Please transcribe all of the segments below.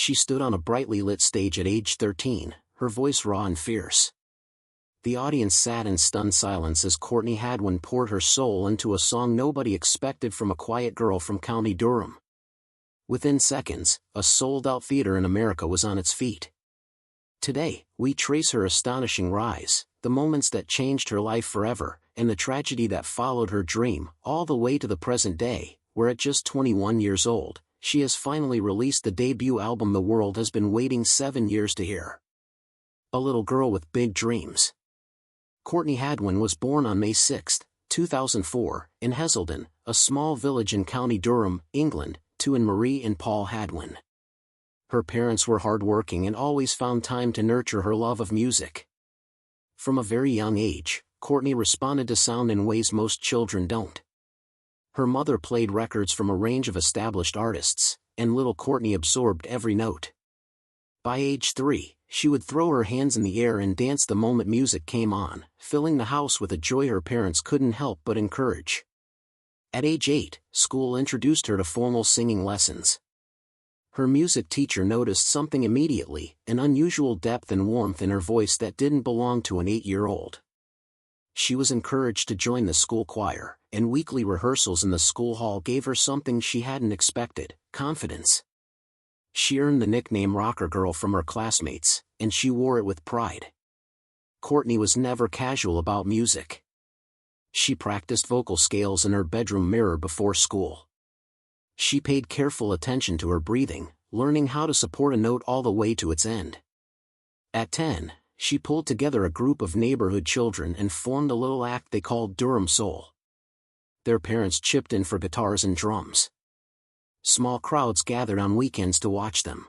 She stood on a brightly lit stage at age 13, her voice raw and fierce. The audience sat in stunned silence as Courtney Hadwin poured her soul into a song nobody expected from a quiet girl from County Durham. Within seconds, a sold-out theater in America was on its feet. Today, we trace her astonishing rise, the moments that changed her life forever, and the tragedy that followed her dream, all the way to the present day, where at just 21 years old, she has finally released the debut album the world has been waiting 7 years to hear. A little girl with big dreams. Courtney Hadwin was born on May 6, 2004, in Heselden, a small village in County Durham, England, to Marie and Paul Hadwin. Her parents were hardworking and always found time to nurture her love of music. From a very young age, Courtney responded to sound in ways most children don't. Her mother played records from a range of established artists, and little Courtney absorbed every note. By age 3, she would throw her hands in the air and dance the moment music came on, filling the house with a joy her parents couldn't help but encourage. At age 8, school introduced her to formal singing lessons. Her music teacher noticed something immediately, an unusual depth and warmth in her voice that didn't belong to an 8-year-old. She was encouraged to join the school choir, and weekly rehearsals in the school hall gave her something she hadn't expected: confidence. She earned the nickname Rocker Girl from her classmates, and she wore it with pride. Courtney was never casual about music. She practiced vocal scales in her bedroom mirror before school. She paid careful attention to her breathing, learning how to support a note all the way to its end. At 10, she pulled together a group of neighborhood children and formed a little act they called Durham Soul. Their parents chipped in for guitars and drums. Small crowds gathered on weekends to watch them.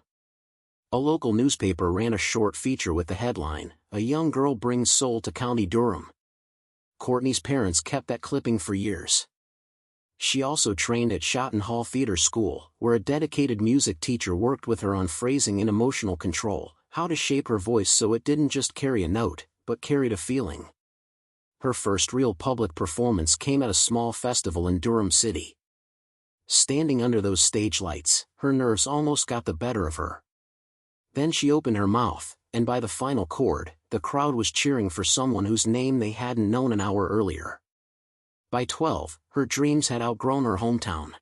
A local newspaper ran a short feature with the headline, "A Young Girl Brings Soul to County Durham." Courtney's parents kept that clipping for years. She also trained at Shotton Hall Theatre School, where a dedicated music teacher worked with her on phrasing and emotional control, how to shape her voice so it didn't just carry a note, but carried a feeling. Her first real public performance came at a small festival in Durham City. Standing under those stage lights, her nerves almost got the better of her. Then she opened her mouth, and by the final chord, the crowd was cheering for someone whose name they hadn't known an hour earlier. By 12, her dreams had outgrown her hometown.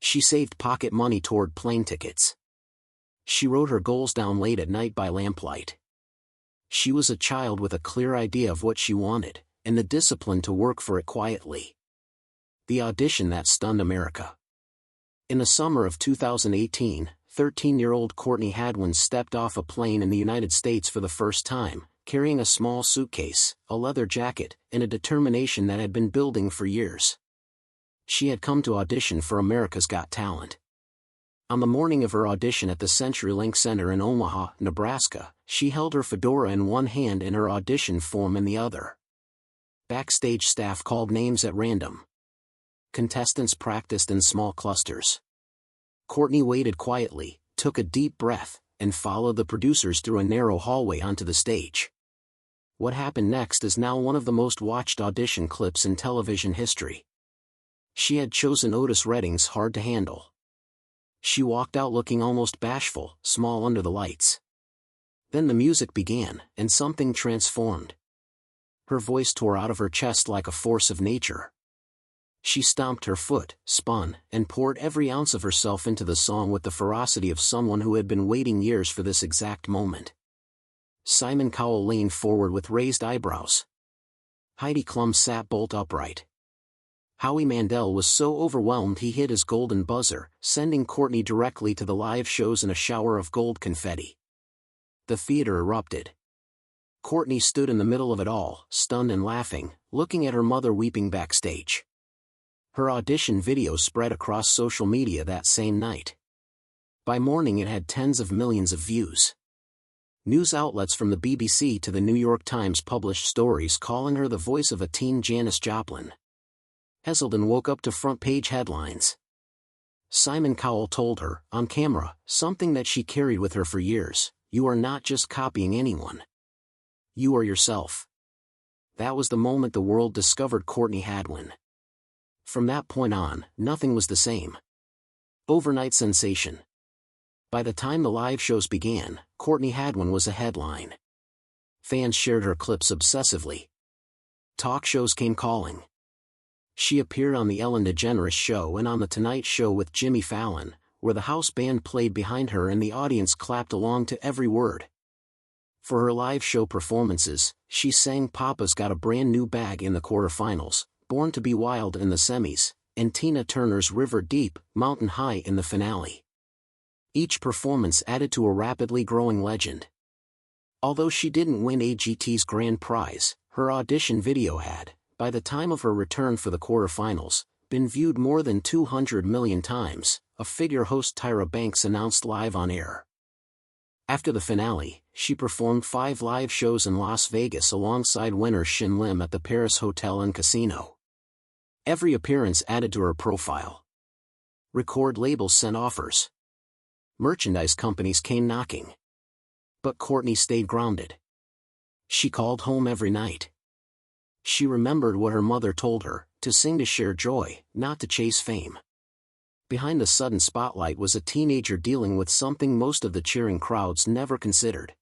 She saved pocket money toward plane tickets. She wrote her goals down late at night by lamplight. She was a child with a clear idea of what she wanted, and the discipline to work for it quietly. The audition that stunned America. In the summer of 2018, 13-year-old Courtney Hadwin stepped off a plane in the United States for the first time, carrying a small suitcase, a leather jacket, and a determination that had been building for years. She had come to audition for America's Got Talent. On the morning of her audition at the CenturyLink Center in Omaha, Nebraska, she held her fedora in one hand and her audition form in the other. Backstage staff called names at random. Contestants practiced in small clusters. Courtney waited quietly, took a deep breath, and followed the producers through a narrow hallway onto the stage. What happened next is now one of the most watched audition clips in television history. She had chosen Otis Redding's Hard to Handle. She walked out looking almost bashful, small under the lights. Then the music began, and something transformed. Her voice tore out of her chest like a force of nature. She stomped her foot, spun, and poured every ounce of herself into the song with the ferocity of someone who had been waiting years for this exact moment. Simon Cowell leaned forward with raised eyebrows. Heidi Klum sat bolt upright. Howie Mandel was so overwhelmed he hit his golden buzzer, sending Courtney directly to the live shows in a shower of gold confetti. The theater erupted. Courtney stood in the middle of it all, stunned and laughing, looking at her mother weeping backstage. Her audition video spread across social media that same night. By morning it had tens of millions of views. News outlets from the BBC to the New York Times published stories calling her the voice of a teen Janis Joplin. Heselden woke up to front-page headlines. Simon Cowell told her, on camera, something that she carried with her for years: "You are not just copying anyone. You are yourself." That was the moment the world discovered Courtney Hadwin. From that point on, nothing was the same. Overnight sensation. By the time the live shows began, Courtney Hadwin was a headline. Fans shared her clips obsessively. Talk shows came calling. She appeared on The Ellen DeGeneres Show and on The Tonight Show with Jimmy Fallon, where the house band played behind her and the audience clapped along to every word. For her live show performances, she sang Papa's Got a Brand New Bag in the quarterfinals, Born to Be Wild in the semis, and Tina Turner's River Deep, Mountain High in the finale. Each performance added to a rapidly growing legend. Although she didn't win AGT's grand prize, her audition video had, by the time of her return for the quarterfinals, been viewed more than 200 million times, a figure host Tyra Banks announced live on air. After the finale, she performed 5 live shows in Las Vegas alongside winner Shin Lim at the Paris Hotel and Casino. Every appearance added to her profile. Record labels sent offers. Merchandise companies came knocking. But Courtney stayed grounded. She called home every night. She remembered what her mother told her, to sing to share joy, not to chase fame. Behind the sudden spotlight was a teenager dealing with something most of the cheering crowds never considered.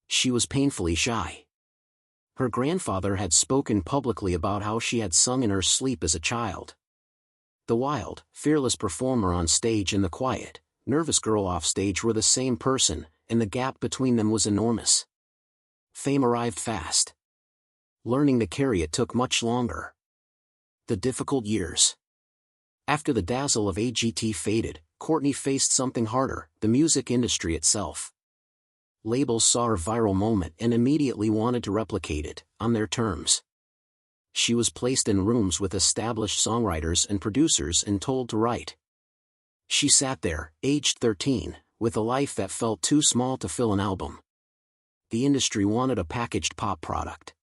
She was painfully shy. Her grandfather had spoken publicly about how she had sung in her sleep as a child. The wild, fearless performer on stage and the quiet, nervous girl off stage were the same person, and the gap between them was enormous. Fame arrived fast. Learning to carry it took much longer. The difficult years. After the dazzle of AGT faded, Courtney faced something harder, the music industry itself. Labels saw her viral moment and immediately wanted to replicate it, on their terms. She was placed in rooms with established songwriters and producers and told to write. She sat there, aged 13, with a life that felt too small to fill an album. The industry wanted a packaged pop product.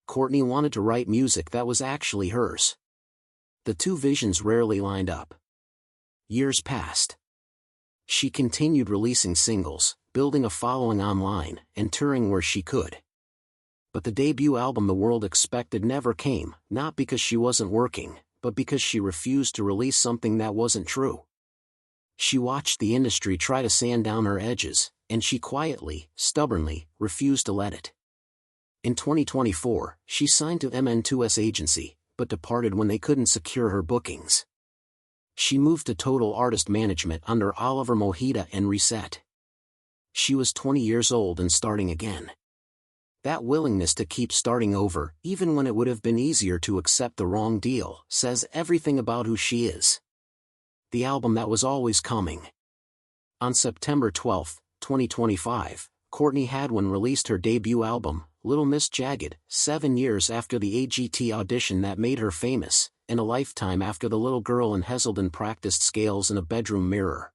Courtney wanted to write music that was actually hers. The two visions rarely lined up. Years passed. She continued releasing singles, building a following online, and touring where she could. But the debut album the world expected never came, not because she wasn't working, but because she refused to release something that wasn't true. She watched the industry try to sand down her edges, and she quietly, stubbornly, refused to let it. In 2024, she signed to MN2's agency, but departed when they couldn't secure her bookings. She moved to Total Artist Management under Oliver Mojita and Reset. She was 20 years old and starting again. That willingness to keep starting over, even when it would have been easier to accept the wrong deal, says everything about who she is. The album that was always coming. On September 12, 2025, Courtney Hadwin released her debut album, Little Miss Jagged, 7 years after the AGT audition that made her famous, and a lifetime after the little girl in Heselden practiced scales in a bedroom mirror.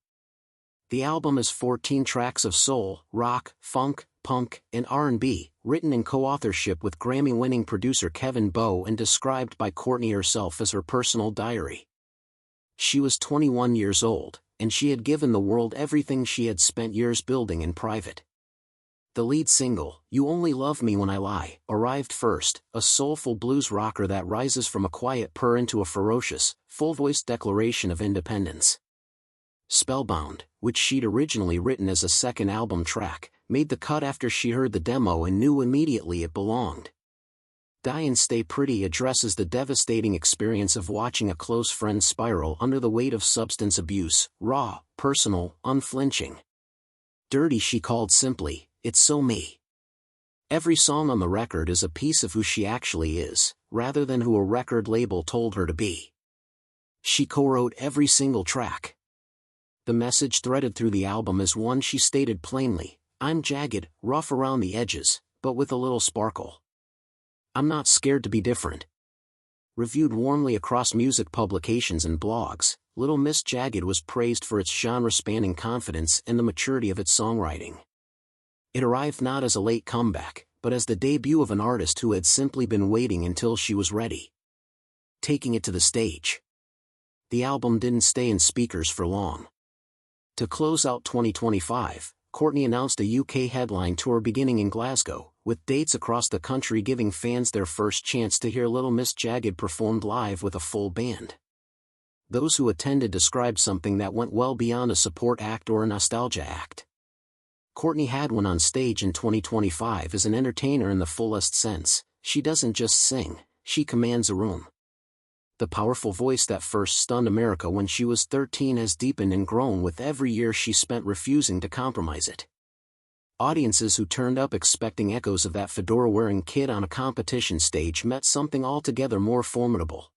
The album is 14 tracks of soul, rock, funk, punk, and R&B, written in co-authorship with Grammy-winning producer Kevin Bowe and described by Courtney herself as her personal diary. She was 21 years old, and she had given the world everything she had spent years building in private. The lead single, You Only Love Me When I Lie, arrived first, a soulful blues rocker that rises from a quiet purr into a ferocious, full-voiced declaration of independence. Spellbound, which she'd originally written as a second album track, made the cut after she heard the demo and knew immediately it belonged. Die and Stay Pretty addresses the devastating experience of watching a close friend spiral under the weight of substance abuse, raw, personal, unflinching. Dirty she called simply, It's So Me. Every song on the record is a piece of who she actually is, rather than who a record label told her to be. She co-wrote every single track. The message threaded through the album is one she stated plainly, I'm jagged, rough around the edges, but with a little sparkle. I'm not scared to be different. Reviewed warmly across music publications and blogs, Little Miss Jagged was praised for its genre-spanning confidence and the maturity of its songwriting. It arrived not as a late comeback, but as the debut of an artist who had simply been waiting until she was ready. Taking it to the stage. The album didn't stay in speakers for long. To close out 2025, Courtney announced a UK headline tour beginning in Glasgow, with dates across the country giving fans their first chance to hear Little Miss Jagged performed live with a full band. Those who attended described something that went well beyond a support act or a nostalgia act. Courtney Hadwin on stage in 2025 is an entertainer in the fullest sense. She doesn't just sing, she commands a room. The powerful voice that first stunned America when she was 13 has deepened and grown with every year she spent refusing to compromise it. Audiences who turned up expecting echoes of that fedora-wearing kid on a competition stage met something altogether more formidable.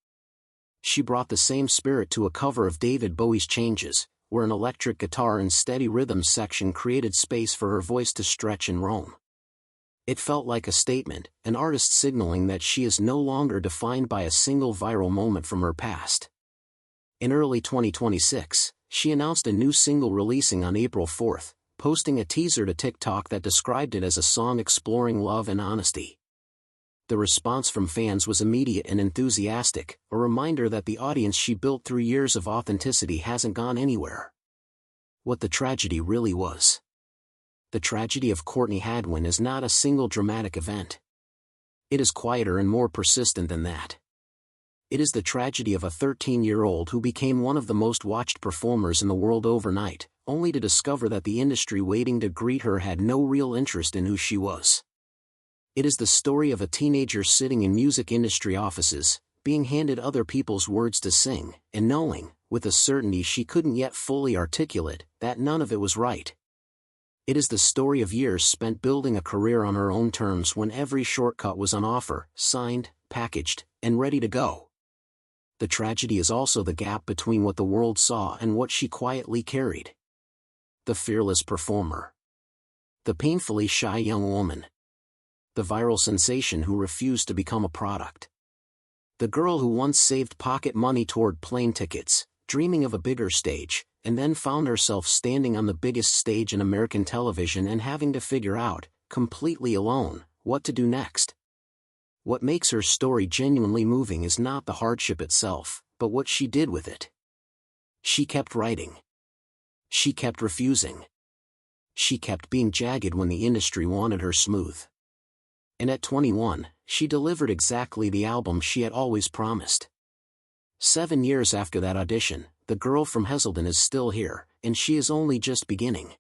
She brought the same spirit to a cover of David Bowie's Changes, where an electric guitar and steady rhythm section created space for her voice to stretch and roam. It felt like a statement, an artist signaling that she is no longer defined by a single viral moment from her past. In early 2026, she announced a new single releasing on April 4th, posting a teaser to TikTok that described it as a song exploring love and honesty. The response from fans was immediate and enthusiastic, a reminder that the audience she built through years of authenticity hasn't gone anywhere. What the tragedy really was. The tragedy of Courtney Hadwin is not a single dramatic event. It is quieter and more persistent than that. It is the tragedy of a 13-year-old who became one of the most watched performers in the world overnight, only to discover that the industry waiting to greet her had no real interest in who she was. It is the story of a teenager sitting in music industry offices, being handed other people's words to sing, and knowing, with a certainty she couldn't yet fully articulate, that none of it was right. It is the story of years spent building a career on her own terms when every shortcut was on offer, signed, packaged, and ready to go. The tragedy is also the gap between what the world saw and what she quietly carried. The fearless performer. The painfully shy young woman. The viral sensation who refused to become a product. The girl who once saved pocket money toward plane tickets, dreaming of a bigger stage, and then found herself standing on the biggest stage in American television and having to figure out, completely alone, what to do next. What makes her story genuinely moving is not the hardship itself, but what she did with it. She kept writing. She kept refusing. She kept being jagged when the industry wanted her smooth. And at 21, she delivered exactly the album she had always promised. 7 years after that audition, the girl from Heselden is still here, and she is only just beginning.